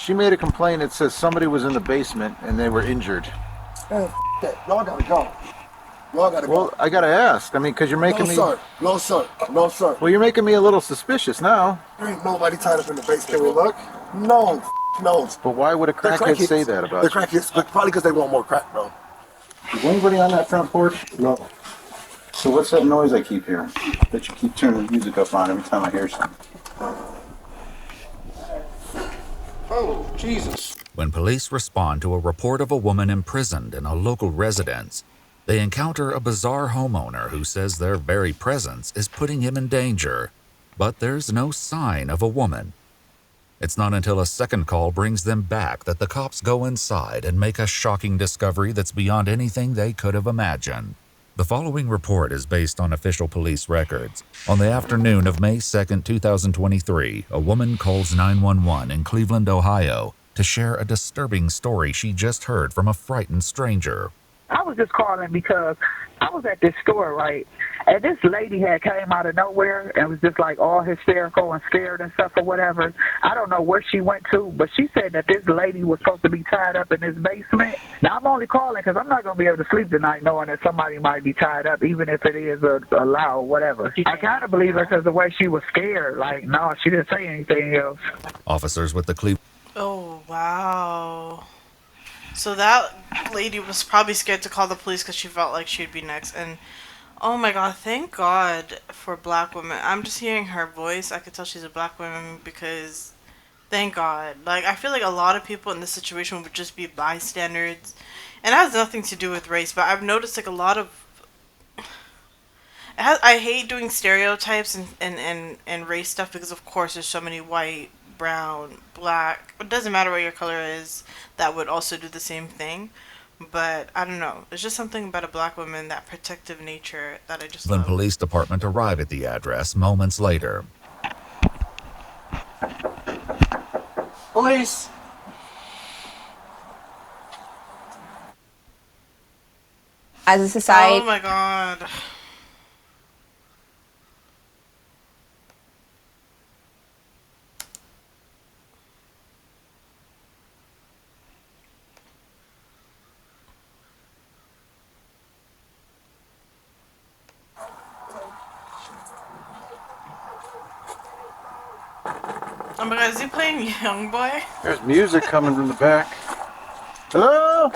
She made a complaint. It says somebody was in the basement and they were injured. Man, that. Y'all gotta go. Y'all gotta go. Well, I gotta ask. I mean, because you're making me... No, sir. No, sir. Well, you're making me a little suspicious now. There ain't nobody tied up in the basement. Can we look? No, no. But why would a crackhead say that about you? They're crackheads. Probably because they want more crack, bro. Is anybody on that front porch? No. So what's that noise I keep hearing? That you keep turning the music up on every time I hear something? Oh, Jesus. When police respond to a report of a woman imprisoned in a local residence, they encounter a bizarre homeowner who says their very presence is putting him in danger, but there's no sign of a woman. It's not until a second call brings them back that the cops go inside and make a shocking discovery that's beyond anything they could have imagined. The following report is based on official police records. On the afternoon of May 2, 2023, a woman calls 911 in Cleveland, Ohio, to share a disturbing story she just heard from a frightened stranger. I was just calling because I was at this store, right? And this lady had came out of nowhere and was just like all hysterical and scared and stuff or whatever. I don't know where she went to, but she said that this lady was supposed to be tied up in this basement. Now, I'm only calling because I'm not going to be able to sleep tonight knowing that somebody might be tied up, even if it is a lie or whatever. I kind of believe her because the way she was scared. Like, no, she didn't say anything else. Officers with the Cleveland... Oh, wow. So that lady was probably scared to call the police because she felt like she'd be next. And oh my god, thank God for black women. I'm just hearing her voice. I could tell she's a black woman because thank God. Like, I feel like a lot of people in this situation would just be bystanders. And it has nothing to do with race, but I've noticed like a lot of... I hate doing stereotypes and race stuff because of course there's so many white, brown, black, it doesn't matter what your color is, that would also do the same thing. But I don't know, there's just something about a black woman, that protective nature that I just love. The police department arrive at the address moments later. Police! As a society... Oh my god. Oh my god, is he playing Young Boy? There's music coming from the back. Hello?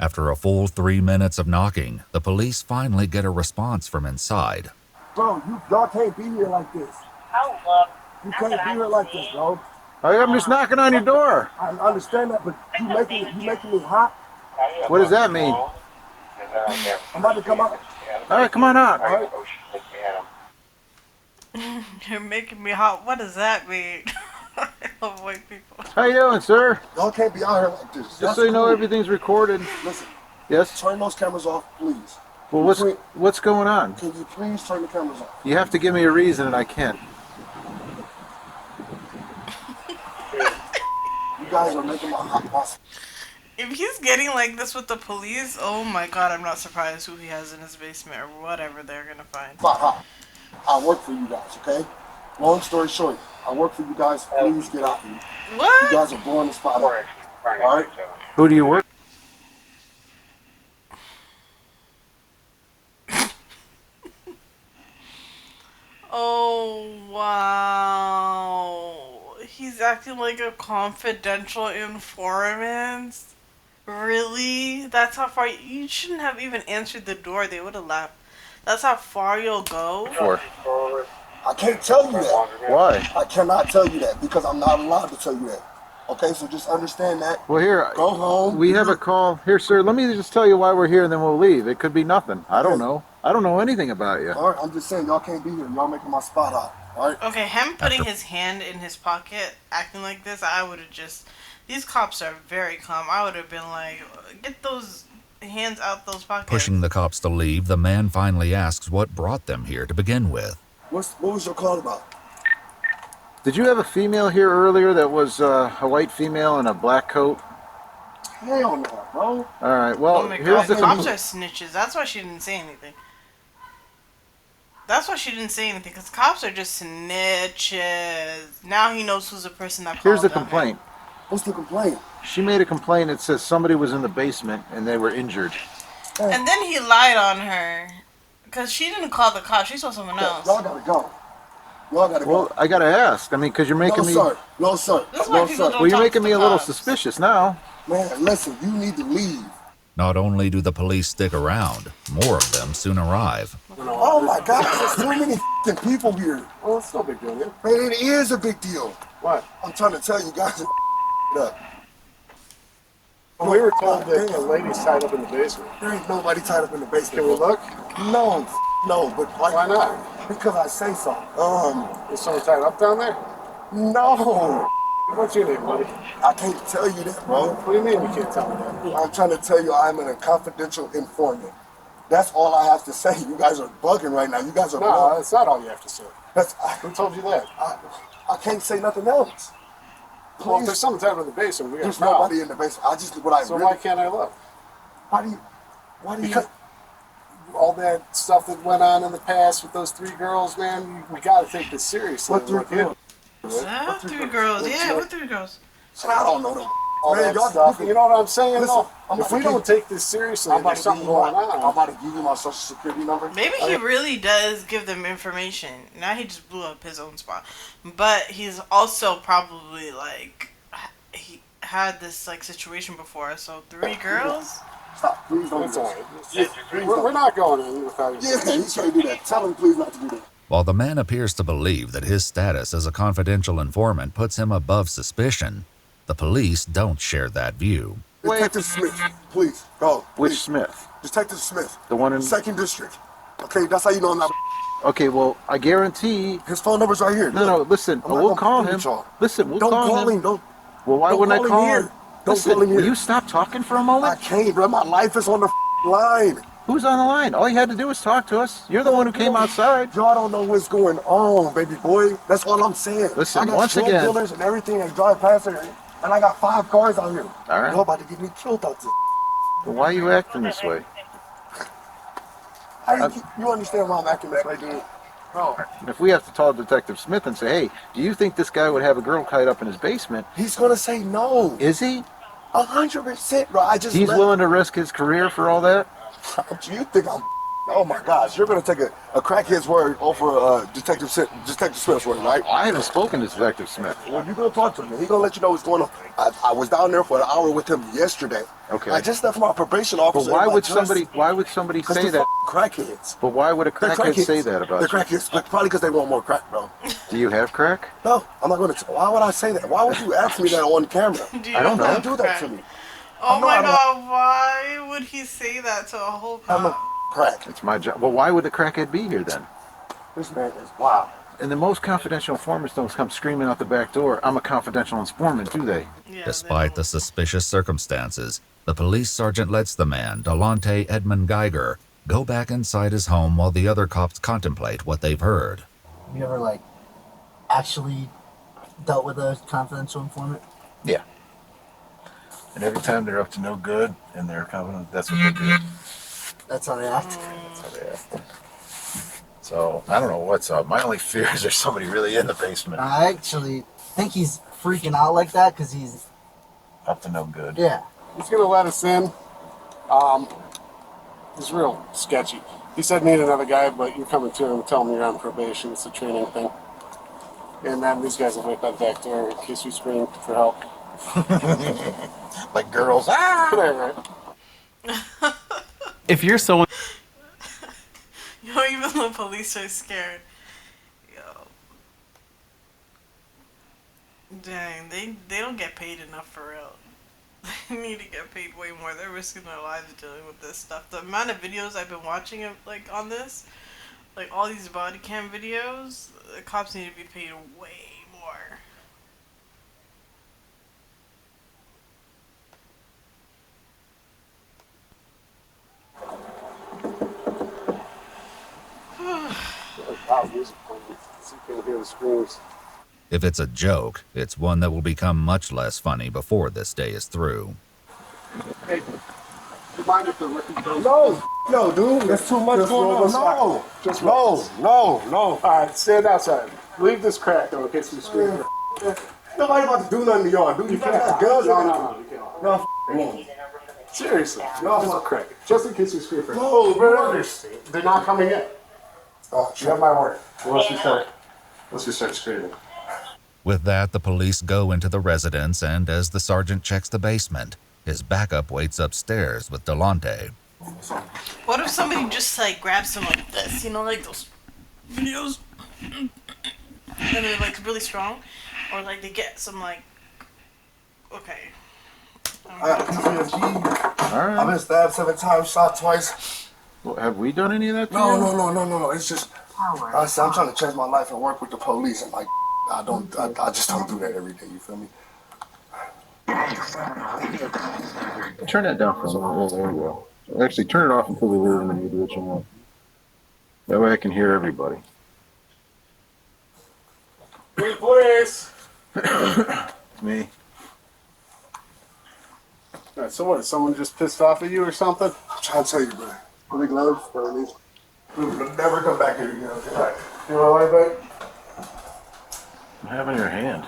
After a full 3 minutes of knocking, the police finally get a response from inside. Bro, y'all can't be here like this. You can't be here like this, bro. I'm just knocking on your door. I understand that, but you making me hot. What does that mean? I'm about to come out. All right, come on out. All right. You're making me hot. What does that mean? I love white people. How you doing, sir? Y'all can't be out here like this. Just so you know, everything's recorded. Listen. Yes? Turn those cameras off, please. Well, what's going on? Can you please turn the cameras off? You have to give me a reason, and I can't. You guys are making my hot boss. If he's getting like this with the police, oh my god, I'm not surprised who he has in his basement or whatever they're gonna find. Hot. I work for you guys, okay? Long story short, I work for you guys. Please get out here. What? You guys are blowing the spot up. Alright? Who do you work? Oh, wow. He's acting like a confidential informant? Really? That's how far... You shouldn't have even answered the door. They would have left. That's how far you'll go? I can't tell you that. Why? I cannot tell you that because I'm not allowed to tell you that. Okay, so just understand that. Well, here, go home. We have a call. Here, sir, let me just tell you why we're here and then we'll leave. It could be nothing. I don't know. I don't know anything about you. All right, I'm just saying, y'all can't be here. Y'all making my spot hot. All right? Okay, him putting his hand in his pocket, acting like this, I would have just... These cops are very calm. I would have been like, get those hands out those pockets. Pushing the cops to leave, the man finally asks what brought them here to begin with. What was your call about? Did you have a female here earlier that was a white female in a black coat? Hell no, bro. All right, well, oh my here's God. the Cops are snitches. That's why she didn't say anything. That's why she didn't say anything, because cops are just snitches. Now he knows who's the person that called Here's the them. complaint. What's the complaint? She made a complaint that says somebody was in the basement and they were injured. And then he lied on her. Because she didn't call the cops. She saw someone else. Y'all gotta go. Y'all gotta Well, go. I gotta ask. I mean, because you're making No, me. sir. No, sir. This is why No, people sir. don't Well, you're talk making to me the a little cops. suspicious now. Man, listen, you need to leave. Not only do the police stick around, more of them soon arrive. Oh my God, there's so many f***ing people here. Well, it's no big deal, man. Man, it is a big deal. What? I'm trying to tell you guys to up. Well, we were told that Damn. the lady's tied up in the basement. There ain't nobody tied up in the basement. Can we look? No, no, but like, Why not? Because I say so. Is someone tied up down there? No, What's your name, buddy? I can't tell you that, bro. What do you mean you can't tell me that? I'm trying to tell you I'm a confidential informant. That's all I have to say. You guys are bugging right now. You guys are No, bugging. that's not all you have to say. That's, Who told you that? I can't say nothing else. Well, if Please. there's someone tied up in the basement, we got a There's problem. nobody in the basement. I just what I So really. why can't I look? Why do you? Because all that stuff that went on in the past with those 3 girls, man, we got to take this seriously. What 3 Look into girls? Ah, 3 girls. Yeah, what 3 girls? I don't know them. all Man, that y'all- stuff. You know what I'm saying? Listen, though? I'm If about we to don't take this seriously, I'm about there's to something give you going my, I'm on. about to give you my social security number. Maybe he really does give them information. Now he just blew up his own spot. But he's also probably like he had this like situation before. So 3 girls. Stop. Please don't That's do all that. right. We're not going in without you. Yeah, you can't do that. Tell him please not to do that. While the man appears to believe that his status as a confidential informant puts him above suspicion, the police don't share that view. Detective Smith, please go. Which please. Smith? Detective Smith. The one in. Second district. Okay, that's how you know I'm not. Okay, well, I guarantee. His phone number's right here. No, no, listen. I'm not We'll gonna call fool him. with y'all. Listen, we'll Don't call call him. him. Don't. Well, why don't wouldn't call I him call here. him? Don't Listen, call him will here. you stop talking for a I moment? can't, bro. My life is on the line. Who's on the line? All you had to do was talk to us. You're the one who came outside. Y'all don't know what's going on, baby boy. That's all I'm saying. Listen, I got once drug again- dealers and everything that drive past here, and I got 5 cars out here. All right. Y'all about to get me killed out there. Well, why are you acting this way? You understand why I'm acting this way, dude? Bro, If we have to call Detective Smith and say, hey, do you think this guy would have a girl tied up in his basement? he's gonna say no. Is he? 100%, bro. I just He's let- willing to risk his career for all that? You think I'm? Oh my gosh, you're gonna take a crackhead's word over Detective Smith's word, right? I haven't spoken to Detective Smith. Well, you're gonna talk to him. He's gonna let you know what's going on. I was down there for an hour with him yesterday. Okay. I just left my probation But officer. why in my would dress. somebody 'Cause say they're that? crackheads. But why would a They're crackhead crackheads. say that about They're you? crackheads, but probably because they want more crack, bro. Do you have crack? No, I'm not gonna. Why would I say that? Why would you ask me that on camera? Do you I don't know. have Don't do that to me. Oh I know my I'm a- god, why would he say that to a whole I'm a cop? crack. It's my job. Well, why would the crackhead be here then? This man is wild. And the most confidential informants don't come screaming out the back door, I'm a confidential informant, do they? Yeah, Despite the they suspicious circumstances, the police sergeant lets the man, Delonte Edmund Geiger, go back inside his home while the other cops contemplate what they've heard. Have you ever actually dealt with a confidential informant? Yeah. And every time they're up to no good and they're confident, that's what they do. That's how they act. That's how they act. So, I don't know what's up. My only fear is there's somebody really in the basement. I actually think he's freaking out like that because he's, Up to no good. yeah. He's gonna let us in. He's real sketchy. He said need another guy, but you're coming to him, tell him you're on probation. It's a training thing. And then these guys will wait by the back door in case we scream for help. Like girls. Ah! Right. If you're so Yo, even the police are scared. Yo. Dang, they don't get paid enough for real. They need to get paid way more. They're risking their lives dealing with this stuff. The amount of videos I've been watching of, on this, all these body cam videos, the cops need to be paid way more. Loud music playing. So you can hear the screams. If it's a joke, it's one that will become much less funny before this day is through. Hey, You mind if the rookie goes? No, dude. There's too much Just going roll on. this out. Just roll this. No. All right, stand outside. Leave this crack though in case we scream. Nobody about to do nothing to y'all, dude. You can't have guns. No, you can't. No, no. Seriously, No, just a crack. Just in case we scream for No, bro. They're not coming in. Oh, you have my word. Once we start screaming. With that, the police go into the residence, and as the sergeant checks the basement, his backup waits upstairs with Delonte. What if somebody just like grabs him like this, you know, like those videos, and they're like really strong, or like they get some like, okay. I got PTSD. All I've right. been stabbed 7 times, shot twice. Well, have we done any of that to you? No. It's just, I'm trying to change my life and work with the police, and like, I just don't do that every day. You feel me? Turn that down for a moment. There we go. Actually, turn it off until we leave and then you do what you want. That way I can hear everybody. Hey, police! Me. All right, so what? Is someone just pissed off at you or something? I'm trying to tell you, bro. Big gloves, bro. These. Never come back here again. Okay? You all right, babe? What happened to your hand?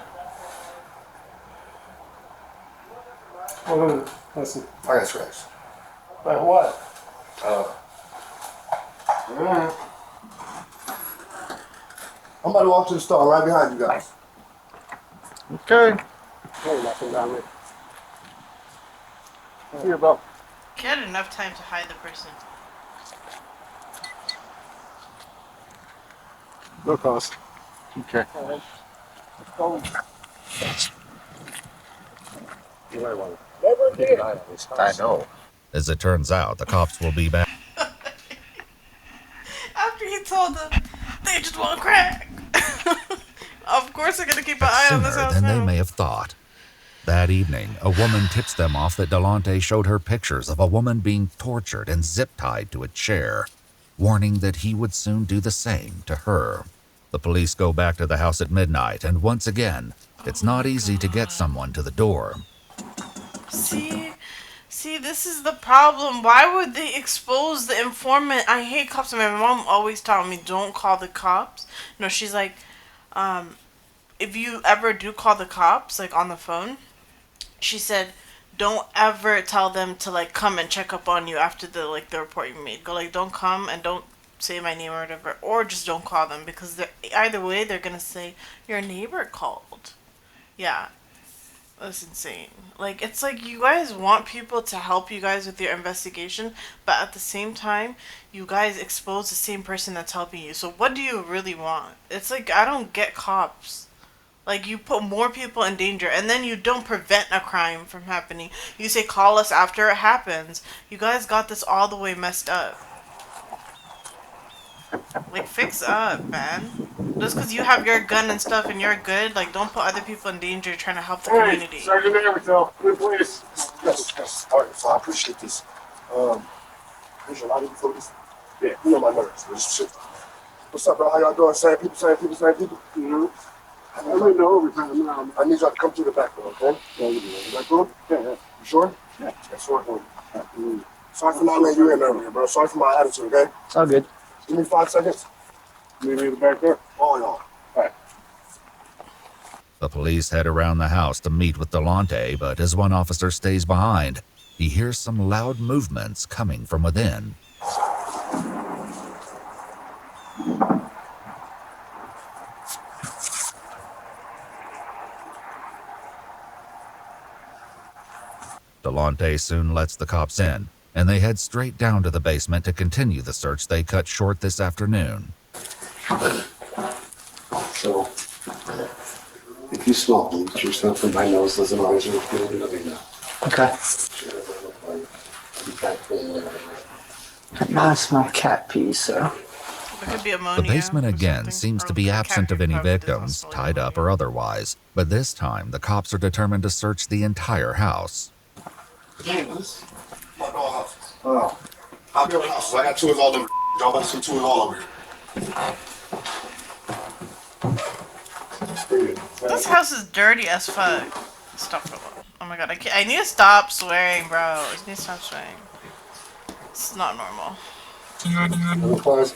Hold on. Listen. I got scratched. Like what? I'm about to walk to the store right behind you guys. Okay. Oh, nothing down there. Here, Bob. You had enough time to hide the person. No cost. Okay. You might want I know. As it turns out, the cops will be back After he told them they just want crack. Of course they're gonna keep an eye on this sooner house than they now. may have thought. That evening, a woman tips them off that Delonte showed her pictures of a woman being tortured and zip-tied to a chair, warning that he would soon do the same to her. The police go back to the house at midnight, and once again, it's not easy to get someone to the door. See, this is the problem. Why would they expose the informant? I hate cops. My mom always taught me, don't call the cops. No, she's like, if you ever do call the cops, like on the phone, she said, don't ever tell them to like come and check up on you after the report you made. Go like, don't come and don't say my name or whatever, or just don't call them, because either way they're gonna say your neighbor called. Yeah. That's insane. Like, it's like you guys want people to help you guys with your investigation, but at the same time, you guys expose the same person that's helping you. So what do you really want? It's like, I don't get cops. Like, you put more people in danger, and then you don't prevent a crime from happening. You say, call us after it happens. You guys got this all the way messed up. Like, fix up, man. Just because you have your gun and stuff and you're good, like, don't put other people in danger trying to help the community. Hey, Sergeant Everton, please. That's starting, so I appreciate this. There's a lot of you folks. Yeah, you know my nerves. This shit. What's up, bro? How y'all doing? Same people. Mm-hmm. I really know overtime now. I need y'all to come through the back door, okay? Yeah, you do. Back door? Yeah. You sure? Yeah. That's sure. Sorry for not letting you in earlier, bro. Sorry for my attitude, okay? All good. Give me 5 seconds. Meet me at the back door. All y'all. All right. The police head around the house to meet with Delonte, but as one officer stays behind, he hears some loud movements coming from within. Delonte soon lets the cops in, and they head straight down to the basement to continue the search they cut short this afternoon. So, if you smell bleach or something, my nose doesn't always work good. Let me know. Okay. I smell cat pee, so. It could be ammonia. The basement or again something. seems Or to be cat absent of food any probably does victims, also tied up or otherwise, but this time the cops are determined to search the entire house. Oh. I'll be on the house. I got tools all over. Y'all got some tools all over here. This house is dirty as fuck. Stop for a while. Oh my god, I need to stop swearing, bro. I need to stop swearing. It's not normal. Other close.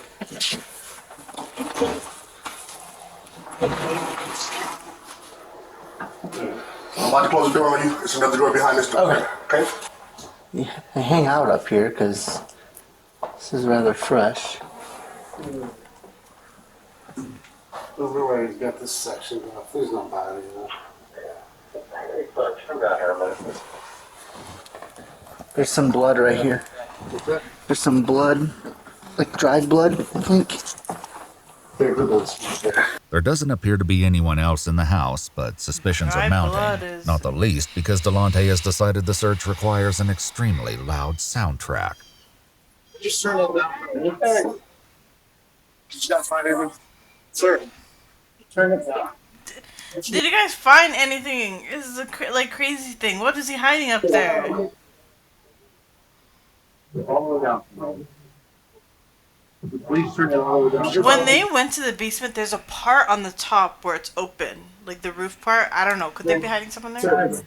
I'm about to close the door on you. There's another door behind this door. Okay? Yeah, I hang out up here because this is rather fresh. Everywhere he's got this section off. There's no body. There's some blood right here. There's some blood, like dried blood, I think. There doesn't appear to be anyone else in the house, but suspicions are Dried blood mounting, is- not the least because Delonte has decided the search requires an extremely loud soundtrack. Just turn it down. Hey. Did you guys find anything? Sir. Turn it down. Did you guys find anything? This is a crazy thing. What is he hiding up there? All the way down. Please turn it all the way down. When they went to the basement, there's a part on the top where it's open, like the roof part. I don't know. Could they be hiding someone there?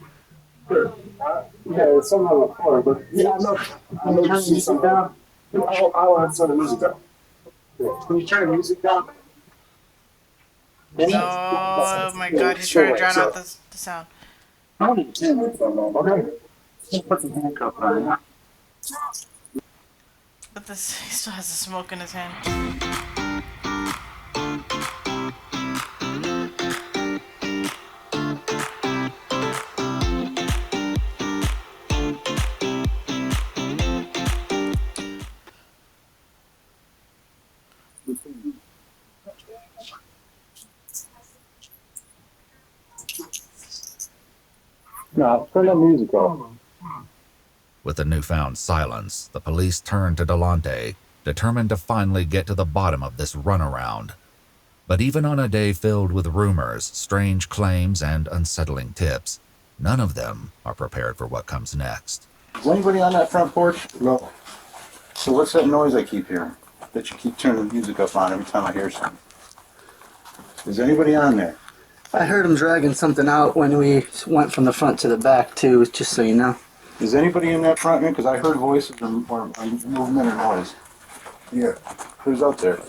Yeah, it's something on the floor, but yeah, I know you see something down. I want to turn the music down. Can you turn the music down? Oh my god, he's trying to drown out the sound. Okay. Just put some handcuffs on him. But he still has the smoke in his hand. No, turn that music off. With the newfound silence, the police turn to Delonte, determined to finally get to the bottom of this runaround. But even on a day filled with rumors, strange claims, and unsettling tips, none of them are prepared for what comes next. Is anybody on that front porch? No. So what's that noise I keep hearing? That you keep turning the music up on every time I hear something. Is anybody on there? I heard him dragging something out when we went from the front to the back, too, just so you know. Is anybody in that front end? Because I heard voices or movement or noise. Yeah. Who's out there?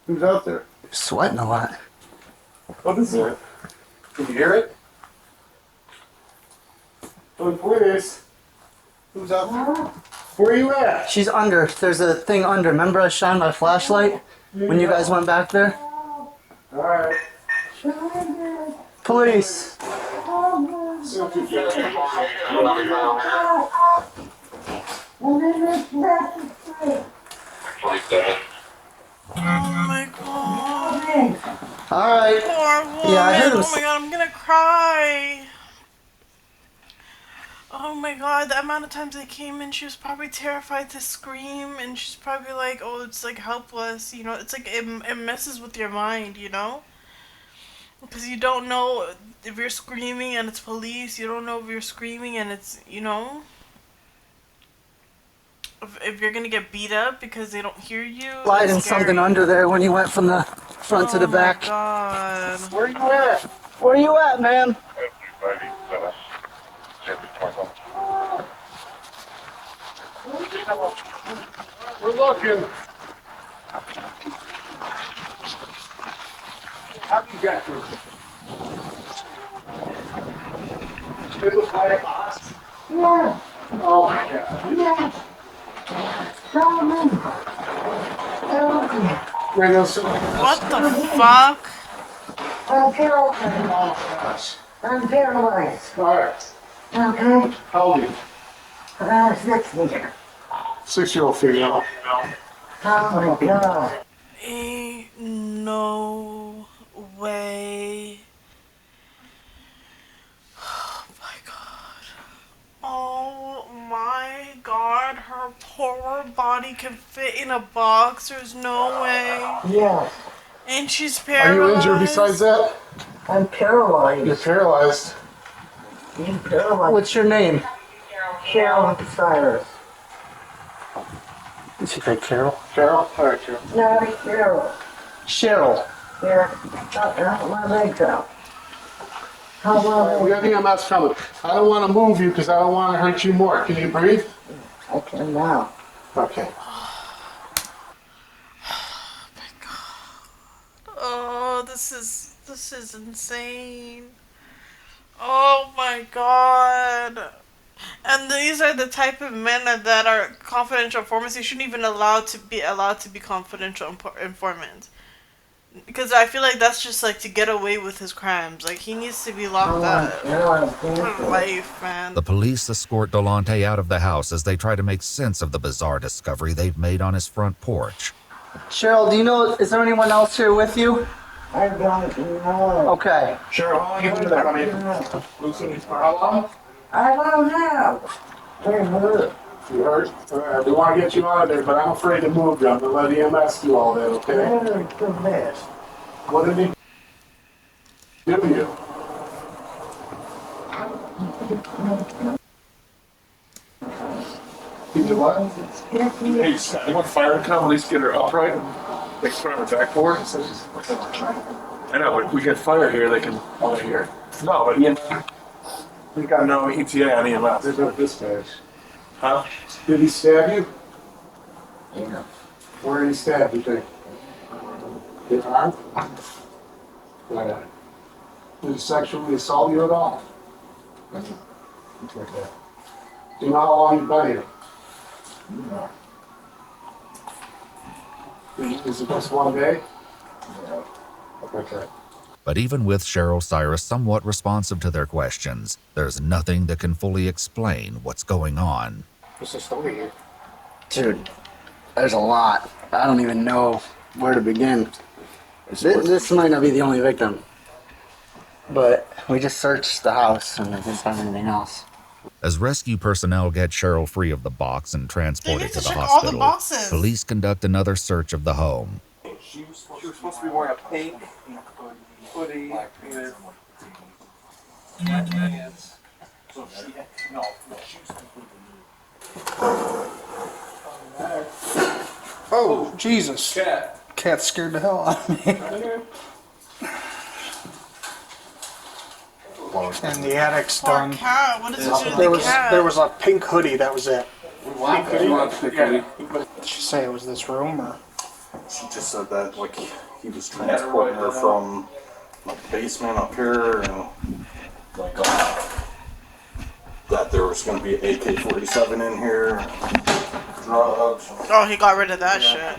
Who's out there? Sweating a lot. What is that? Can you hear it? Please. Who's out there? Where are you at? She's under. There's a thing under. Remember I shined my flashlight when you guys went back there? Alright. Police. Oh my god. Alright. Poor woman. Yeah, I heard him Oh my god, I'm gonna cry. Oh my god, the amount of times they came in, she was probably terrified to scream, and she's probably like, oh, it's like helpless, you know, it's like, it messes with your mind, you know? Because you don't know if you're screaming and it's police, you don't know if you're screaming and it's, you know? If you're gonna get beat up because they don't hear you. Sliding it's scary. something under there when you went from the front to the back. Oh my god. Where you at? Where you at, man? We're looking. How do you get through? It looks like a box. Yeah. Oh my god. Yeah. Tell me. Right now, so What the fuck? I'm paralyzed. oh gosh. I'm paralyzed. Alright. Okay? How old are you? 60. 6-year-old female. Oh my god. Ain't no way. Oh my god. Oh my god. Her poor body can fit in a box. There's no way. Yes. And she's Are paralyzed. you injured besides that? I'm paralyzed. You're paralyzed. I'm paralyzed. What's your name? Cheryl Cyrus. Did she say Carol? Carol? Alright, Carol. No, Cheryl. Cheryl. Yeah. My legs out. How about We got EMS coming. I don't want to move you because I don't want to hurt you more. Can you breathe? I can now. Okay. Oh, this is insane. Oh my god. And these are the type of men that are confidential informants. You shouldn't even allowed to be confidential informants. Because I feel like that's just like to get away with his crimes. Like he needs to be locked up for life, man. The police escort Delonte out of the house as they try to make sense of the bizarre discovery they've made on his front porch. Cheryl, do you know, is there anyone else here with you? I don't know. Okay. Cheryl, how long you been there, honey? How long? I don't know. Hey, look. You hurt? We want to get you out of there, but I'm afraid to move you. I'm going to let EMS do all that, okay? There's the best. What did he do to you? He did what? Hey, you want fire to come, at least get her upright? They can put her on her backboard? I know, if we get fire here, they can... Oh, here. No, but we got no ETA on EMS. There's no dispatch. Huh? Did he stab you? Yeah. Where did he stab you, think? His arm? Right. Did he sexually assault you at all? Do you know how long you've been here? No. Is it just one day? Okay. But even with Cheryl Cyrus somewhat responsive to their questions, there's nothing that can fully explain what's going on. What's the story here? Dude, there's a lot. I don't even know where to begin. This might not be the only victim. But we just searched the house and we didn't find anything else. As rescue personnel get Cheryl free of the box and transport her to the check all the hospital, boxes. police conduct another search of the home. She was supposed to be wearing a pink hoodie with... Oh, Jesus. Cat. Cat scared the hell out of me. And the attic's Poor done. cat. What does it do to There the was cat? there was a pink hoodie, that was it. Pink hoodie? Did she say it was this room or? She just said that like he was transporting her from like the basement up here and like that there was going to be an AK-47 in here, drugs. Oh, he got rid of that shit.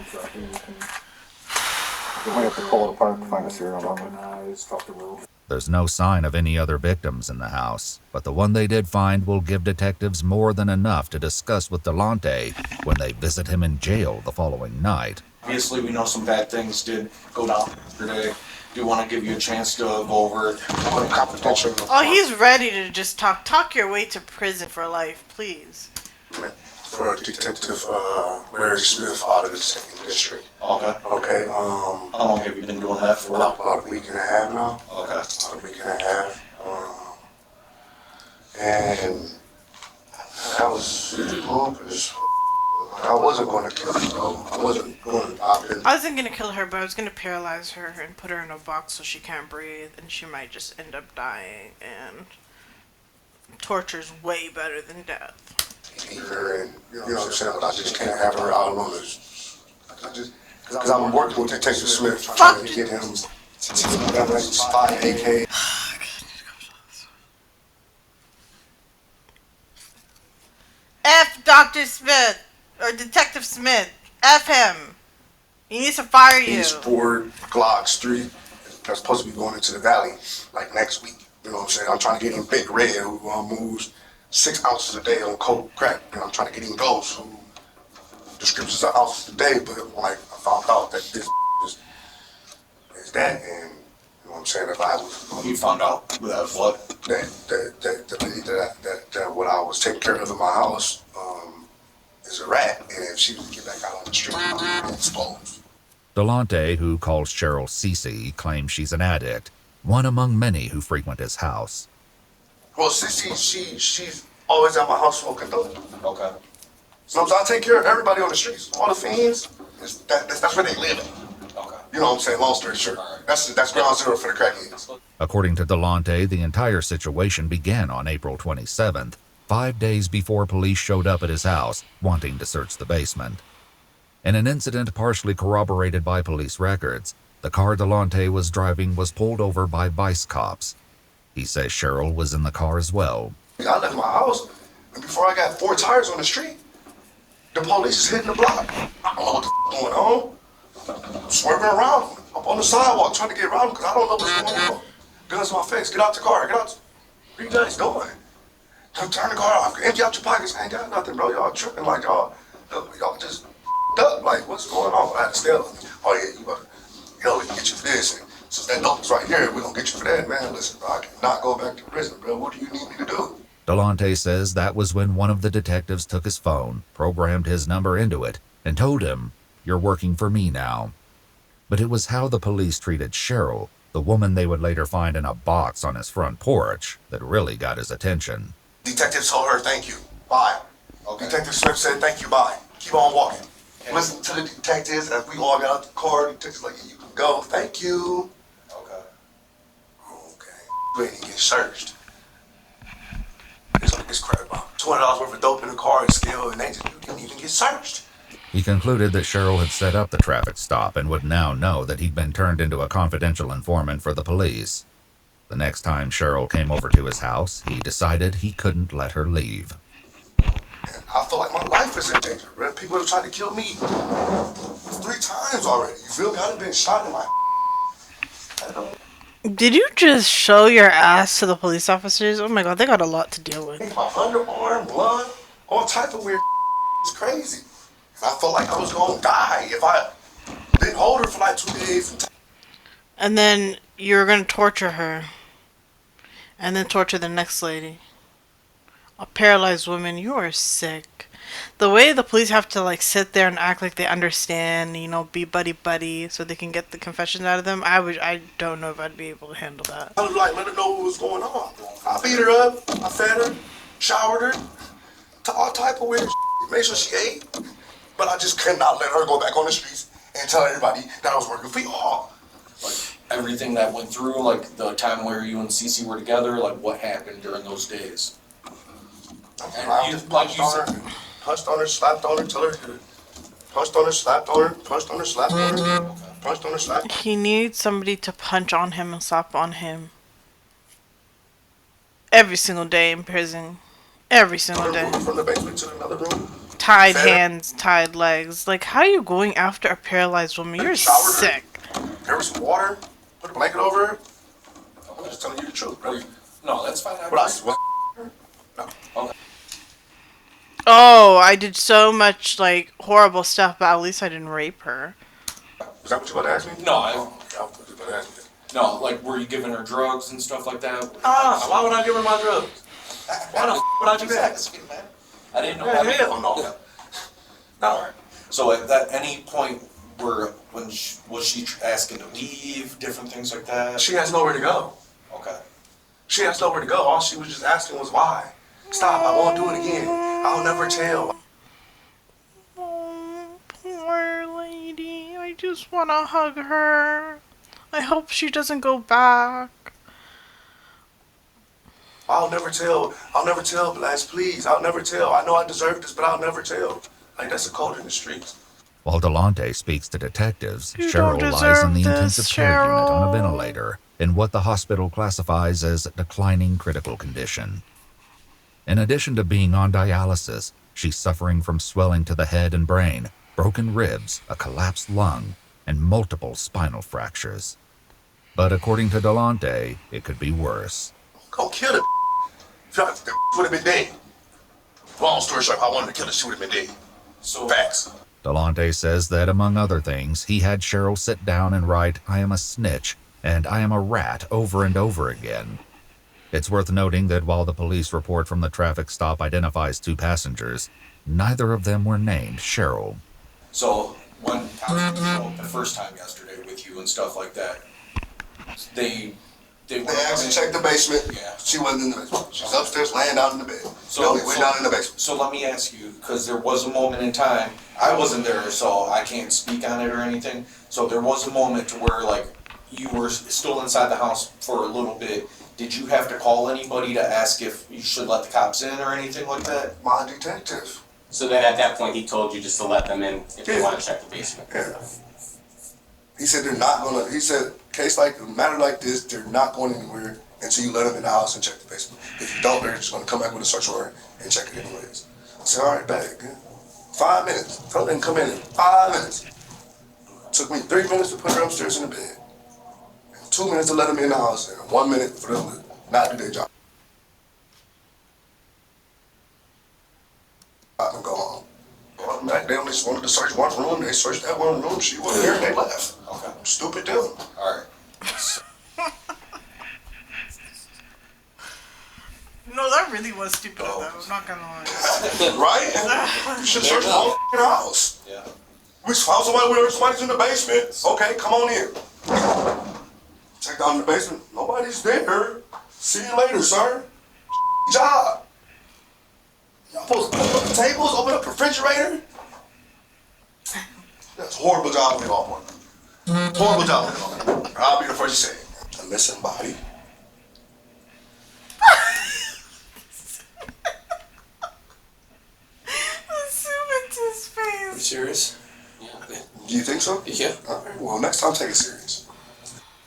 We might have to pull it apart to find a serial number. Stuff the roof. There's no sign of any other victims in the house, but the one they did find will give detectives more than enough to discuss with Delonte when they visit him in jail the following night. Obviously, we know some bad things did go down yesterday. Do want to give you a chance to go over it. Oh, he's ready to just talk your way to prison for life, please. For Detective Larry Smith out of the 2nd District. Okay. Okay, How long have you been doing that for? about a week and a half now. Okay. About a week and a half. And I was because I wasn't going to kill her. I wasn't going to opt in. I wasn't gonna kill her, but I was gonna paralyze her and put her in a box so she can't breathe, and she might just end up dying. And torture's way better than death. Her and you know what I'm saying, but I just can't have her out alone. Because I'm working with Detective Smith trying to get him to spot AK. F Dr. Smith or Detective Smith. F him. He needs to fire you. He's Ford Glocks 3 that's supposed to be going into the valley like next week. You know what I'm saying? I'm trying to get him Big Red who moves 6 ounces a day on cold crack. You know, I'm trying to get him Ghost who descriptions of ounces a day, but like I found out that this is that, and you know what I'm saying? If I was You found out that what? that the lady that what I was taking care of in my house is a rat, and if she was to get back out on the street, I would explode. Delonte, who calls Cheryl Cece, claims she's an addict, one among many who frequent his house. Well, she's always at my house smoking dope. Okay. So I take care of everybody on the streets, all the fiends. That's where they live at. Okay. You know what I'm saying? Long story short, that's ground zero for the crackheads. According to Delonte, the entire situation began on April 27th, 5 days before police showed up at his house wanting to search the basement. In an incident partially corroborated by police records, the car Delonte was driving was pulled over by vice cops. He says Cheryl was in the car as well. I left my house, and before I got 4 tires on the street, the police is hitting the block. I don't know what the going on. I'm swerving around. I'm on the sidewalk trying to get around because I don't know what's going on. Guns in my face. Get out the car. Get out. Where you guys going? Turn the car off. Empty out your pockets. I ain't got nothing, bro. Y'all tripping like y'all just up. Like, what's going on? I had to steal. Oh, yeah, we can get you for this. And since that dope is right here, we're going to get you for that, man. Listen, bro, I cannot go back to prison, bro. What do you need me to do? Delonte says that was when one of the detectives took his phone, programmed his number into it, and told him, "You're working for me now." But it was how the police treated Cheryl, the woman they would later find in a box on his front porch, that really got his attention. Detective told her, thank you, bye. Okay. Detective Smith said, thank you, bye. Keep on walking. Okay. Listen to the detectives as we all got out the car. The detective's like, you can go, thank you. Okay. We ain't even get searched. It's crap about $200 worth of dope in the car and still, and they just didn't even get searched. He concluded that Cheryl had set up the traffic stop and would now know that he'd been turned into a confidential informant for the police. The next time Cheryl came over to his house, he decided he couldn't let her leave. And I feel like my life is in danger, man. People have tried to kill me 3 times already. You feel me? I've been shot in my... Did you just show your ass to the police officers? Oh my god, they got a lot to deal with. My underarm, blood, all type of weird. It's crazy. I felt like I was gonna die if I didn't hold her for like 2 days. And then you're gonna torture her. And then torture the next lady. A paralyzed woman, you are sick. The way the police have to like sit there and act like they understand, you know, be buddy so they can get the confessions out of them, I don't know if I'd be able to handle that. I was like, let her know what was going on. I beat her up, I fed her, showered her, to all type of weird made sure she ate. But I just could not let her go back on the streets and tell everybody that I was working for y'all. Like everything that went through, like the time where you and Cece were together, like what happened during those days? I just punched on her, slapped on her, till her, punched on her, slapped on her, punched on her, slapped on her, punched on her, slapped. He needs somebody to punch on him and slap on him. Every single day in prison. Every single day. From the basement to another room. Tied hands, tied legs. Like, how are you going after a paralyzed woman? You're sick. There was some water. Put a blanket over her. I'm just telling you the truth, bro. No, that's fine. No. Okay. Oh, I did so much, like, horrible stuff, but at least I didn't rape her. Is that what you about to ask me? No, No, like, were you giving her drugs and stuff like that? why would I give her my drugs? Why the would I do that? I didn't know that. Hell no. No. So at any point was she asking to leave, different things like that? She has nowhere to go. Okay. She has nowhere to go. All she was just asking was why. Stop, I won't do it again. I'll never tell. Oh, poor lady. I just want to hug her. I hope she doesn't go back. I'll never tell, Blas, please. I'll never tell. I know I deserve this, but I'll never tell. Like, that's a code in the streets. While Delonte speaks to detectives, You Cheryl don't lies in the deserve intensive this, care unit on a Cheryl. ventilator in what the hospital classifies as declining critical condition. In addition to being on dialysis, she's suffering from swelling to the head and brain, broken ribs, a collapsed lung, and multiple spinal fractures. But according to Delonte, it could be worse. Go kill her. The would have been dead. Long story short, if I wanted to kill her, she would have been dead. So Facts. Delonte says that, among other things, he had Cheryl sit down and write, "I am a snitch," and "I am a rat" over and over again. It's worth noting that while the police report from the traffic stop identifies 2 passengers, neither of them were named Cheryl. So when I was the first time yesterday with you and stuff like that, they They They actually checked the basement. Yeah. She wasn't in the basement. She's upstairs laying down in the bed. So No, we went down in the basement. So let me ask you, because there was a moment in time, I wasn't there, so I can't speak on it or anything. So there was a moment to where like you were still inside the house for a little bit. Did you have to call anybody to ask if you should let the cops in or anything like that? My detective. So then at that point, he told you just to let them in if they want to check the basement. Yeah. He said they're not gonna. He said case like a matter like this, they're not going anywhere until you let them in the house and check the basement. If you don't, they're just gonna come back with a search warrant and check it anyways. I said, all right, bag. 5 minutes. Tell them to come in 5 minutes. Took me 3 minutes to put her upstairs in the bed. 2 minutes to let them in the house, and 1 minute for them to not do their job. And go home. Well, they only just wanted to search one room. They searched that one room. She wasn't there, and they left. Okay. Stupid deal. All right. No, that really was stupid of them. I'm not gonna lie. Right? You should search the whole house. Yeah. Which house somebody's in the basement? Okay, come on in. Check down in the basement. Nobody's there. See you later, sir. Job. Y'all supposed to open up the tables, open up the refrigerator? That's a horrible job on your part. Horrible job on your part. I'll be the first to say it. A missing body. Are you serious? Do you think so? Yeah. All right, well, next time take it serious.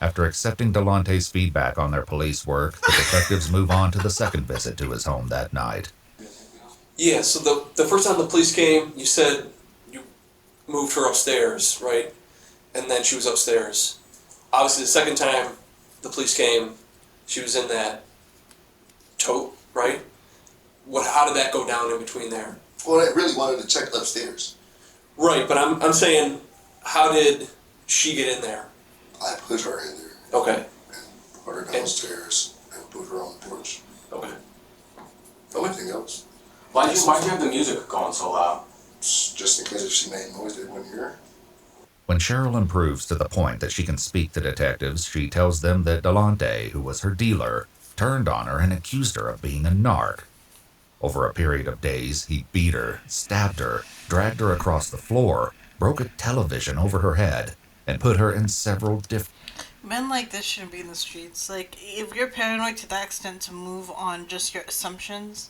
After accepting Delante's feedback on their police work, the detectives move on to the second visit to his home that night. Yeah, so the first time the police came, you said you moved her upstairs, right? And then she was upstairs. Obviously, the second time the police came, she was in that tote, right? How did that go down in between there? Well, they really wanted to check upstairs. Right, but I'm saying, how did she get in there? I put her in there. Okay. And put her downstairs and put her on the porch. Okay. No anything else. Why'd you have the music going so loud? Just in case if she made noise, they wouldn't hear. When Cheryl improves to the point that she can speak to detectives, she tells them that Delante, who was her dealer, turned on her and accused her of being a narc. Over a period of days, he beat her, stabbed her, dragged her across the floor, broke a television over her head, and put her in several different... Men like this shouldn't be in the streets. Like, if you're paranoid to that extent to move on just your assumptions,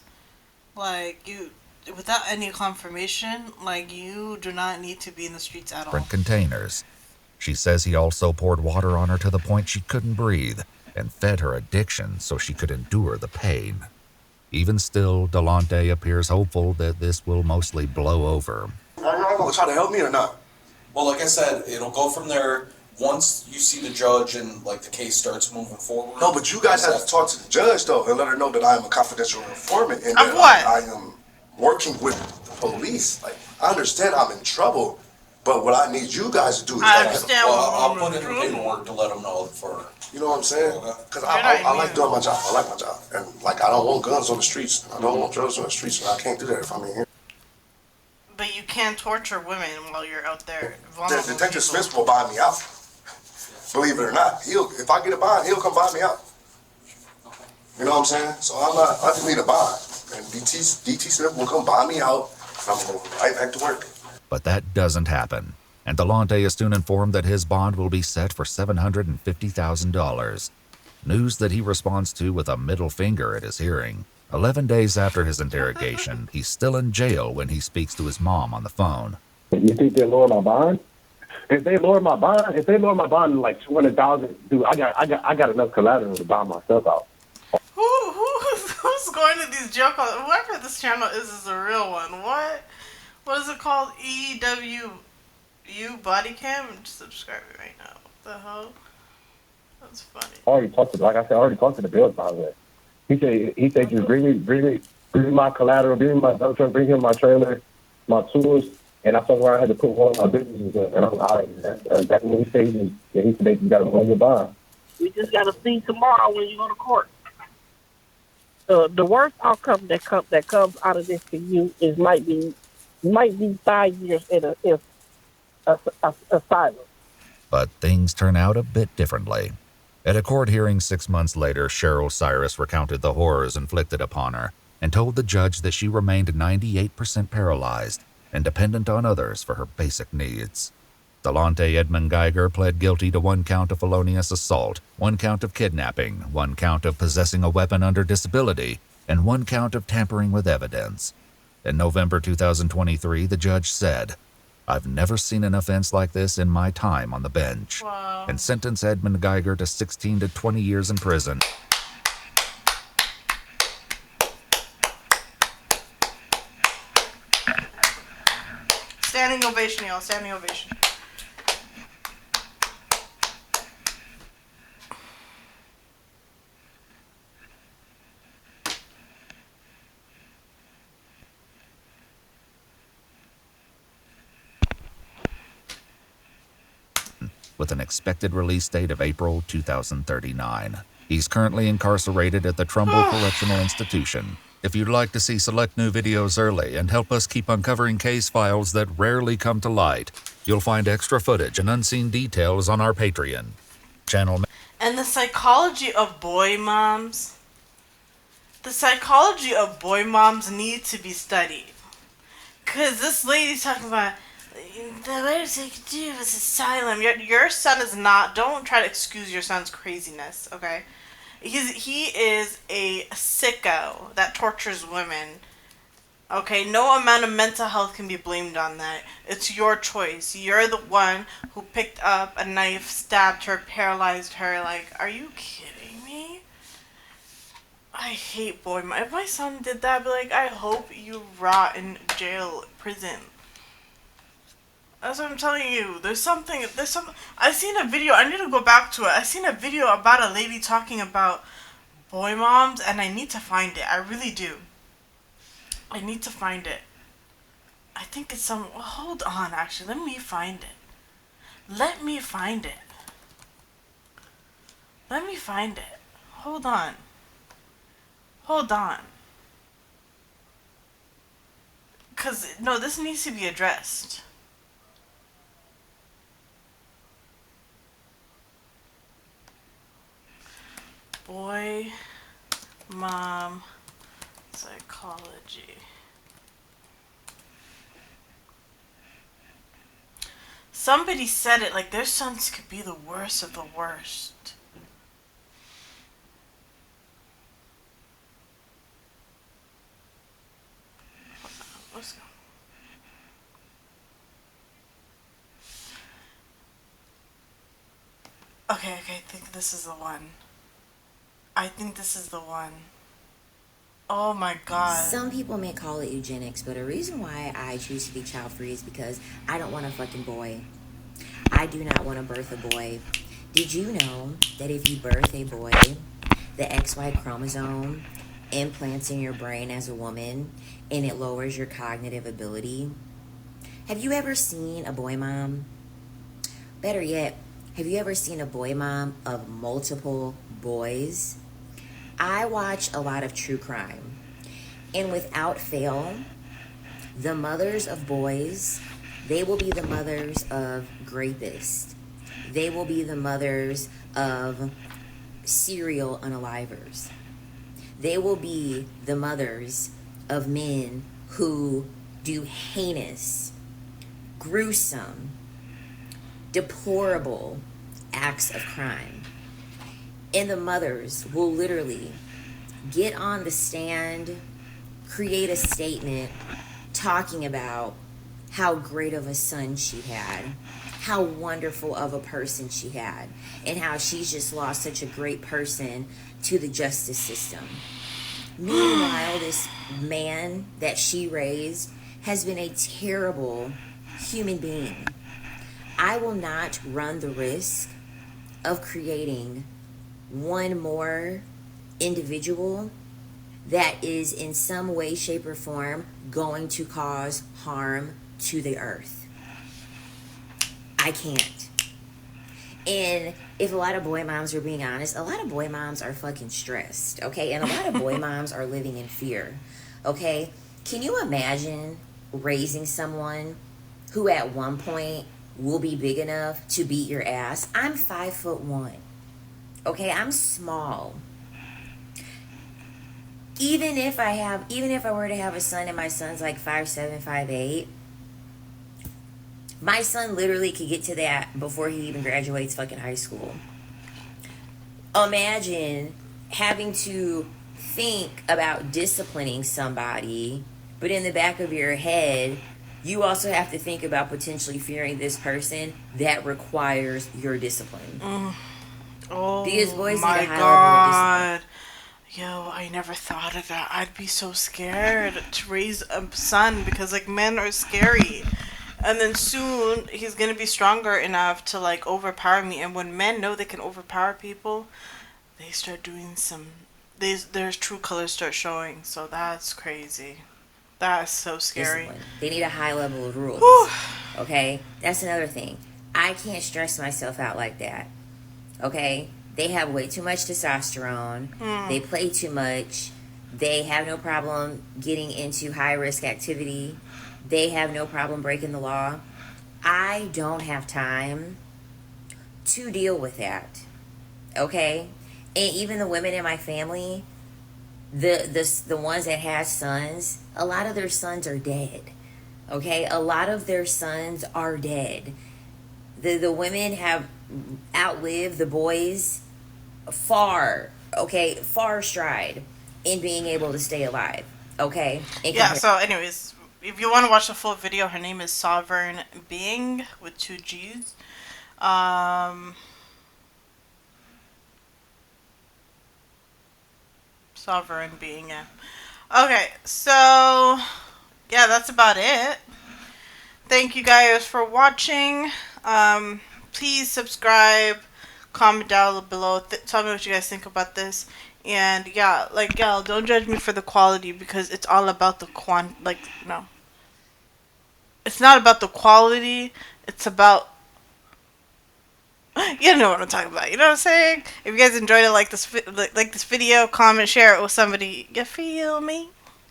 like, without any confirmation, like, you do not need to be in the streets at all. containers. She says he also poured water on her to the point she couldn't breathe, and fed her addiction so she could endure the pain. Even still, Delante appears hopeful that this will mostly blow over. Are you going to try to help me or not? Well, like I said, it'll go from there once you see the judge and like the case starts moving forward. No, but you guys have to talk to the judge though and let her know that I am a confidential informant and Of what? I am working with the police. Like, I understand I'm in trouble, but what I need you guys to do is I understand I'll put in the paperwork to let them know for. You know what I'm saying? Because I like doing my job. I like my job. And like, I don't want guns on the streets. I don't want drugs on the streets. And I can't do that if I'm in here. But you can torture women while you're out there. Detective Smith will buy me out. Believe it or not, if I get a bond, he'll come buy me out. You know what I'm saying? So I just need a bond, and DT Smith will come buy me out, and I'm gonna go right back to work. But that doesn't happen, and Delante is soon informed that his bond will be set for $750,000. News that he responds to with a middle finger at his hearing. 11 days after his interrogation, he's still in jail when he speaks to his mom on the phone. You think they'll lower my bond? If they lower my bond like $200,000, dude, I got enough collateral to buy myself out. Who's going to these jail calls? Whoever this channel is a real one. What is it called? EWU BODYCAM? Just subscribe it right now. What the hell? That's funny. I already talked to the bills by the way. He said just bring me my collateral, bring me my dump truck, bring him my trailer, my tools, and I told him I had to put one of my businesses in. And I'm like, that's what he said. He said you got to run your bond. We just got to see tomorrow when you go to court. The worst outcome that comes out of this for you is might be 5 years in a asylum. But things turn out a bit differently. At a court hearing 6 months later, Cheryl Cyrus recounted the horrors inflicted upon her and told the judge that she remained 98% paralyzed and dependent on others for her basic needs. Delonte Edmund Geiger pled guilty to 1 count of felonious assault, 1 count of kidnapping, 1 count of possessing a weapon under disability, and 1 count of tampering with evidence. In November 2023, the judge said, "I've never seen an offense like this in my time on the bench," and sentenced Edmund Geiger to 16 to 20 years in prison. Standing ovation, y'all. Standing ovation. With an expected release date of April 2039. He's currently incarcerated at the Trumbull Correctional Institution. If you'd like to see select new videos early and help us keep uncovering case files that rarely come to light, you'll find extra footage and unseen details on our Patreon channel. And the psychology of boy moms. The psychology of boy moms need to be studied. Because this lady's talking about the worst they could do is asylum. Your son is not. Don't try to excuse your son's craziness, okay? He is a sicko that tortures women. Okay, no amount of mental health can be blamed on that. It's your choice. You're the one who picked up a knife, stabbed her, paralyzed her. Like, are you kidding me? I hate boy moms. If my son did that, I'd be like, I hope you rot in jail, prison. That's what I'm telling you. There's something. I seen a video. I need to go back to it. I seen a video about a lady talking about boy moms, and I need to find it. I really do. I need to find it. I think it's some. Well, hold on. Actually, let me find it. Let me find it. Let me find it. Hold on. Hold on. Cause no, this needs to be addressed. Boy, mom, psychology. Somebody said it like their sons could be the worst of the worst. Let's go. Okay, I think this is the one. I think this is the one. Oh my god. Some people may call it eugenics, but the reason why I choose to be child free is because I don't want a fucking boy. I do not want to birth a boy. Did you know that if you birth a boy, the XY chromosome implants in your brain as a woman and it lowers your cognitive ability? Have you ever seen a boy mom? Better yet, have you ever seen a boy mom of multiple boys? I watch a lot of true crime, and without fail, the mothers of boys, they will be the mothers of rapists. They will be the mothers of serial unalivers. They will be the mothers of men who do heinous, gruesome, deplorable acts of crime. And the mothers will literally get on the stand, create a statement talking about how great of a son she had, how wonderful of a person she had, and how she's just lost such a great person to the justice system. Meanwhile, this man that she raised has been a terrible human being. I will not run the risk of creating one more individual that is in some way, shape, or form going to cause harm to the earth. I can't. And if a lot of boy moms are being honest, a lot of boy moms are fucking stressed, okay? And a lot of boy moms are living in fear, okay? Can you imagine raising someone who at one point will be big enough to beat your ass? I'm 5'1". Okay, I'm small. Even if I were to have a son and my son's like 5'7", 5'8", my son literally could get to that before he even graduates fucking high school. Imagine having to think about disciplining somebody, but in the back of your head, you also have to think about potentially fearing this person that requires your discipline. Oh These boys need my a high level of discipline. god. Yo, I never thought of that. I'd be so scared to raise a son because like men are scary. And then soon he's gonna be stronger enough to like overpower me. And when men know they can overpower people, they start doing some. Their true colors start showing. So that's crazy. That's so scary. Discipline. They need a high level of rules. Whew. Okay? That's another thing. I can't stress myself out like that. Okay? They have way too much testosterone. They play too much. They have no problem getting into high risk activity. They have no problem breaking the law. I don't have time to deal with that. Okay? And even the women in my family, the ones that have sons, a lot of their sons are dead. Okay? A lot of their sons are dead. The women have outlived the boys far stride in being able to stay alive. Okay? Yeah, so anyways, if you want to watch the full video, her name is Sovereign Being with 2 G's. Sovereign Being, yeah. Okay, so yeah, that's about it. Thank you guys for watching. Please subscribe, comment down below, tell me what you guys think about this. And yeah, like, y'all, don't judge me for the quality because it's all about the no. It's not about the quality, it's about, you know what I'm talking about. You know what I'm saying? If you guys enjoyed it, like this video, comment, share it with somebody. You feel me?